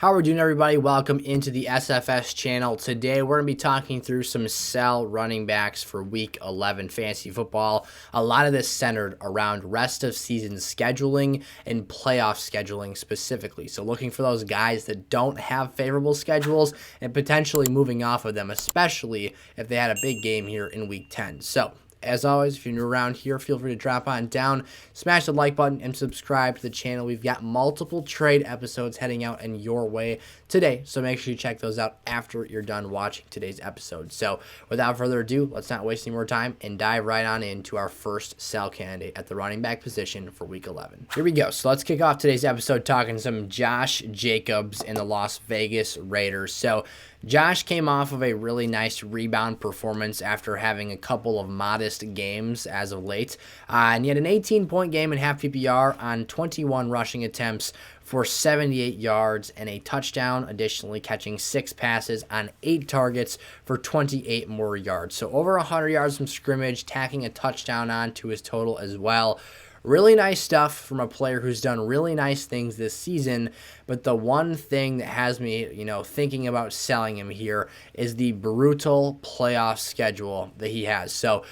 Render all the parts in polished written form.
How are we doing, everybody? Welcome into the SFS channel. Today, we're going to be talking through some sell running backs for Week 11 fantasy football. A lot of this centered around rest of season scheduling and playoff scheduling specifically. So looking for those guys that don't have favorable schedules and potentially moving off of them, especially if they had a big game here in Week 10. So as always, if you're new around here, feel free to drop on down, smash the like button, and subscribe to the channel. We've got multiple trade episodes heading out in your way today, so make sure you check those out after you're done watching today's episode. So without further ado, let's not waste any more time and dive right on into our first sell candidate at the running back position for Week 11. Here we go. So let's kick off today's episode talking some Josh Jacobs and the Las Vegas Raiders. So Josh came off of a really nice rebound performance after having a couple of modest games as of late. And he had an 18-point game in half PPR on 21 rushing attempts for 78 yards and a touchdown, additionally catching 6 passes on 8 targets for 28 more yards. So over 100 yards from scrimmage, tacking a touchdown on to his total as well. Really nice stuff from a player who's done really nice things this season, but the one thing that has me, thinking about selling him here is the brutal playoff schedule that he has. So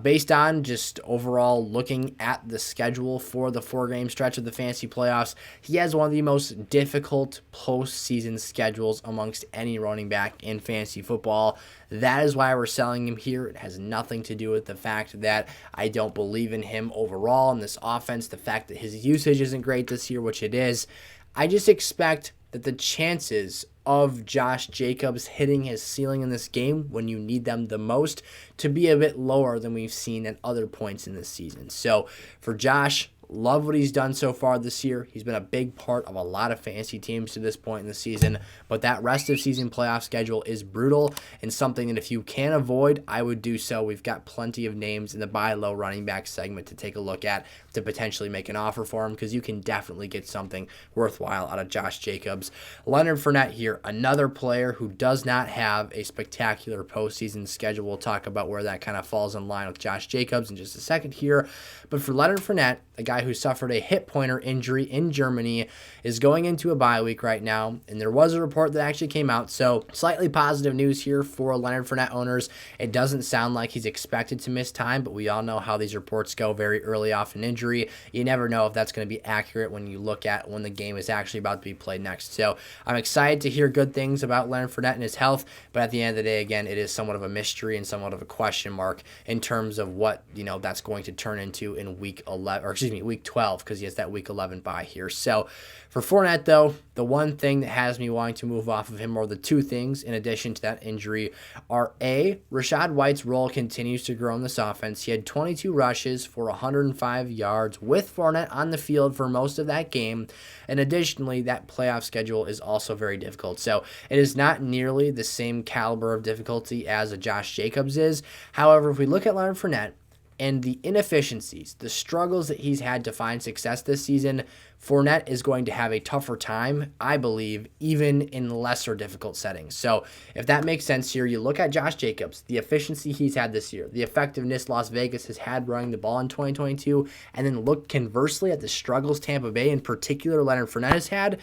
based on just overall looking at the schedule for the 4-game stretch of the fantasy playoffs, he has one of the most difficult postseason schedules amongst any running back in fantasy football. That is why we're selling him here. It has nothing to do with the fact that I don't believe in him overall in this offense, the fact that his usage isn't great this year, which it is. I just expect that the chances of Josh Jacobs hitting his ceiling in this game when you need them the most to be a bit lower than we've seen at other points in this season. So for Josh, love what he's done so far this year. He's been a big part of a lot of fantasy teams to this point in the season, but that rest of season playoff schedule is brutal and something that if you can avoid, I would do so. We've got plenty of names in the buy low running back segment to take a look at to potentially make an offer for him because you can definitely get something worthwhile out of Josh Jacobs. Leonard Fournette here, another player who does not have a spectacular postseason schedule. We'll talk about where that kind of falls in line with Josh Jacobs in just a second here. But for Leonard Fournette, a guy who suffered a hip pointer injury in Germany, is going into a bye week right now, and there was a report that actually came out, so slightly positive news here for Leonard Fournette owners. It doesn't sound like he's expected to miss time, but we all know how these reports go very early off an injury. You never know if that's going to be accurate when you look at when the game is actually about to be played next. So I'm excited to hear good things about Leonard Fournette and his health, but at the end of the day, again, it is somewhat of a mystery and somewhat of a question mark in terms of what that's going to turn into in week 12, because he has that week 11 bye here. So for Fournette, though, the one thing that has me wanting to move off of him, or the two things in addition to that injury, are A, Rachaad White's role continues to grow in this offense. He had 22 rushes for 105 yards with Fournette on the field for most of that game, and additionally, that playoff schedule is also very difficult. So it is not nearly the same caliber of difficulty as a Josh Jacobs is. However, if we look at Leonard Fournette, and the inefficiencies, the struggles that he's had to find success this season, Fournette is going to have a tougher time, I believe, even in lesser difficult settings. So if that makes sense here, you look at Josh Jacobs, the efficiency he's had this year, the effectiveness Las Vegas has had running the ball in 2022, and then look conversely at the struggles Tampa Bay, in particular Leonard Fournette, has had,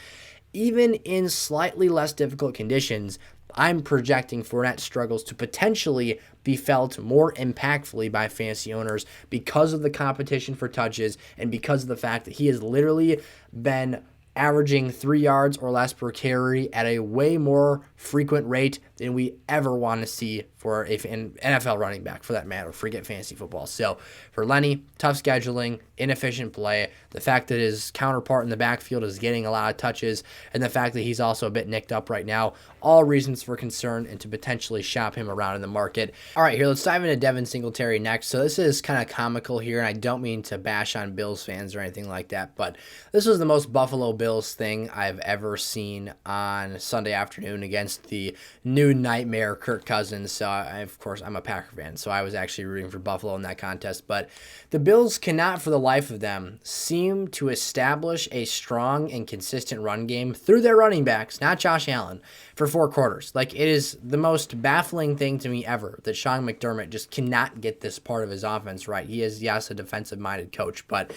even in slightly less difficult conditions, I'm projecting Fournette's struggles to potentially be felt more impactfully by fantasy owners because of the competition for touches and because of the fact that he has literally been averaging 3 yards or less per carry at a way more frequent rate than we ever want to see for an NFL running back, for that matter. Forget fantasy football. So for Lenny, tough scheduling, inefficient play, the fact that his counterpart in the backfield is getting a lot of touches, and the fact that he's also a bit nicked up right now, all reasons for concern and to potentially shop him around in the market. All right, here, let's dive into Devin Singletary next. So this is kind of comical here, and I don't mean to bash on Bills fans or anything like that, but this was the most Buffalo Bills thing I've ever seen on Sunday afternoon against the new nightmare Kirk Cousins. So of course, I'm a Packer fan, so I was actually rooting for Buffalo in that contest. But the Bills cannot, for the life of them, seem to establish a strong and consistent run game through their running backs, not Josh Allen, for 4 quarters. Like, it is the most baffling thing to me ever that Sean McDermott just cannot get this part of his offense right. He is, yes, a defensive-minded coach, but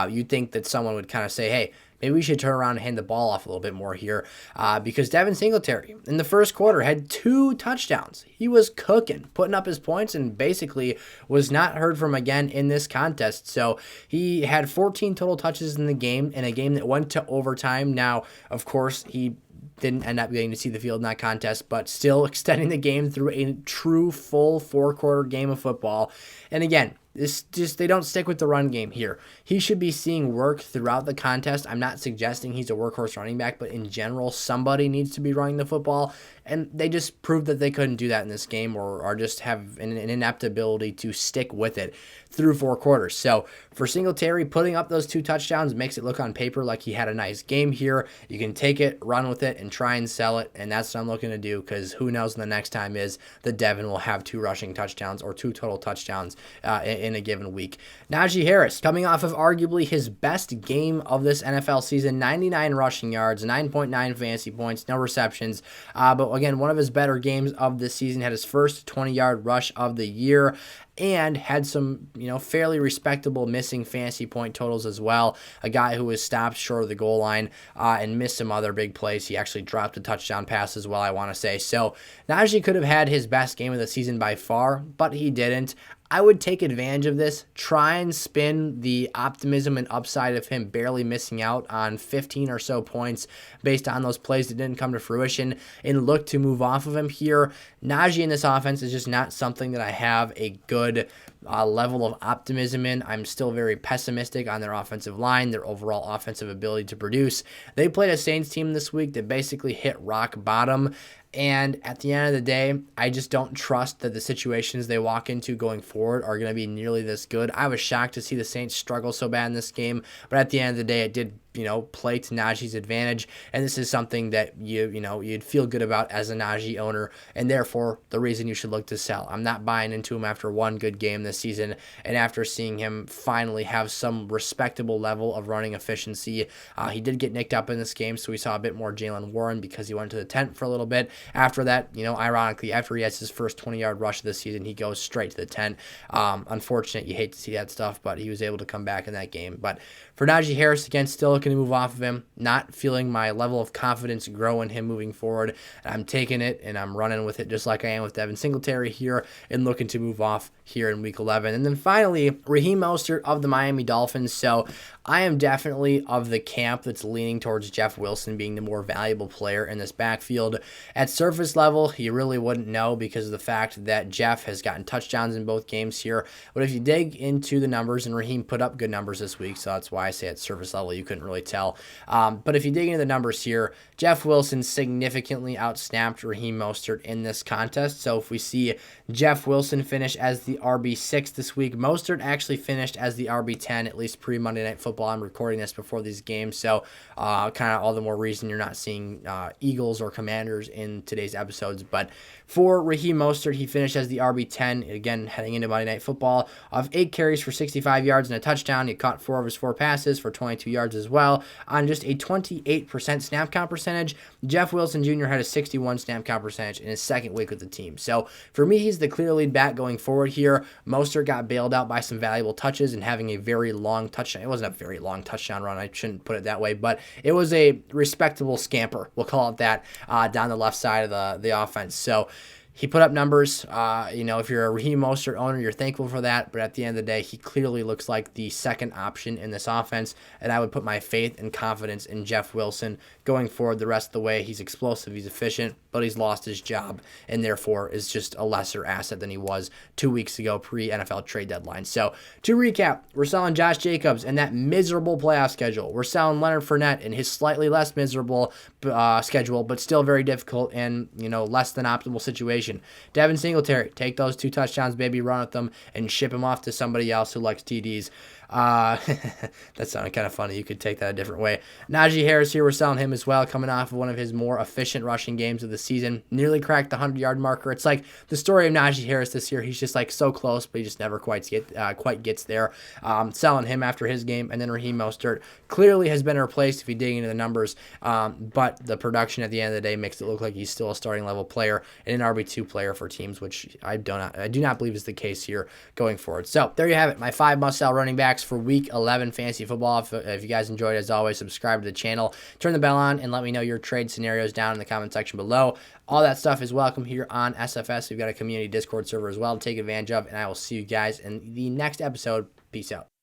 you'd think that someone would kind of say, hey, maybe we should turn around and hand the ball off a little bit more here because Devin Singletary in the first quarter had 2 touchdowns. He was cooking, putting up his points, and basically was not heard from again in this contest. So he had 14 total touches in the game, in a game that went to overtime. Now, of course, he didn't end up getting to see the field in that contest, but still extending the game through a true full 4-quarter game of football. And again, they don't stick with the run game here. He should be seeing work throughout the contest. I'm not suggesting he's a workhorse running back, but in general, somebody needs to be running the football. And they just proved that they couldn't do that in this game, or just have an inept ability to stick with it through 4 quarters. So for Singletary, putting up those 2 touchdowns makes it look on paper like he had a nice game here. You can take it, run with it, and try and sell it. And that's what I'm looking to do, because who knows when the next time is that Devin will have 2 rushing touchdowns or 2 total touchdowns in a given week. Najee Harris, coming off of arguably his best game of this NFL season, 99 rushing yards, 9.9 fantasy points, no receptions. But again, one of his better games of this season, had his first 20-yard rush of the year, and had some, fairly respectable missing fantasy point totals as well. A guy who was stopped short of the goal line and missed some other big plays. He actually dropped a touchdown pass as well, I want to say. So Najee could have had his best game of the season by far, but he didn't. I would take advantage of this, try and spin the optimism and upside of him barely missing out on 15 or so points based on those plays that didn't come to fruition, and look to move off of him here. Najee in this offense is just not something that I have a good level of optimism in. I'm still very pessimistic on their offensive line, their overall offensive ability to produce. They played a Saints team this week that basically hit rock bottom. And at the end of the day, I just don't trust that the situations they walk into going forward are going to be nearly this good. I was shocked to see the Saints struggle so bad in this game, but at the end of the day, it did play to Najee's advantage, and this is something that you'd feel good about as a Najee owner, and therefore the reason you should look to sell. I'm not buying into him after one good game this season, and after seeing him finally have some respectable level of running efficiency. He did get nicked up in this game, so we saw a bit more Jaylen Warren because he went to the tent for a little bit. After that, ironically, after he has his first 20-yard rush of the season, he goes straight to the tent. Unfortunate, you hate to see that stuff, but he was able to come back in that game. But for Najee Harris, again, still looking to move off of him, not feeling my level of confidence grow in him moving forward. I'm taking it and I'm running with it just like I am with Devin Singletary here, and looking to move off here in week 11. And then finally, Raheem Mostert of the Miami Dolphins. So I am definitely of the camp that's leaning towards Jeff Wilson being the more valuable player in this backfield. At surface level, you really wouldn't know because of the fact that Jeff has gotten touchdowns in both games here. But if you dig into the numbers, and Raheem put up good numbers this week, so that's why I say at surface level you couldn't really tell. But if you dig into the numbers here, Jeff Wilson significantly outsnapped Raheem Mostert in this contest. So if we see Jeff Wilson finish as the RB6 this week, Mostert actually finished as the RB10, at least pre-Monday Night Football. I'm recording this before these games, so kind of all the more reason you're not seeing Eagles or Commanders in today's episodes. But for Raheem Mostert, he finished as the RB10, again, heading into Monday Night Football, of 8 carries for 65 yards and a touchdown. He caught 4 of his 4 passes for 22 yards as well. On just a 28% snap count percentage, Jeff Wilson Jr. had a 61 snap count percentage in his second week with the team. So for me, he's the clear lead back going forward here. Mostert got bailed out by some valuable touches and having a very long touchdown. It wasn't a very long touchdown run, I shouldn't put it that way, but it was a respectable scamper, we'll call it that, down the left side of the offense. So he put up numbers. If you're a Raheem Mostert owner, you're thankful for that. But at the end of the day, he clearly looks like the second option in this offense. And I would put my faith and confidence in Jeff Wilson going forward the rest of the way. He's explosive, he's efficient, but he's lost his job and therefore is just a lesser asset than he was 2 weeks ago pre-NFL trade deadline. So to recap, we're selling Josh Jacobs and that miserable playoff schedule. We're selling Leonard Fournette and his slightly less miserable schedule, but still very difficult and less than optimal situation. Devin Singletary, take those 2 touchdowns, baby, run with them, and ship them off to somebody else who likes TDs. That sounded kind of funny. You could take that a different way. Najee Harris here, we're selling him as well, coming off of one of his more efficient rushing games of the season. Nearly cracked the 100-yard marker. It's like the story of Najee Harris this year. He's just like so close, but he just never quite gets there. Selling him after his game. And then Raheem Mostert clearly has been replaced if you dig into the numbers, but the production at the end of the day makes it look like he's still a starting level player and an RB2 player for teams, which I do not believe is the case here going forward. So there you have it, my 5 must-sell running backs. backs for Week 11 fantasy football. If you guys enjoyed, as always, subscribe to the channel, turn the bell on, and let me know your trade scenarios down in the comment section below. All that stuff is welcome here on SFS. We've got a community Discord server as well to take advantage of, and I will see you guys in the next episode. Peace out.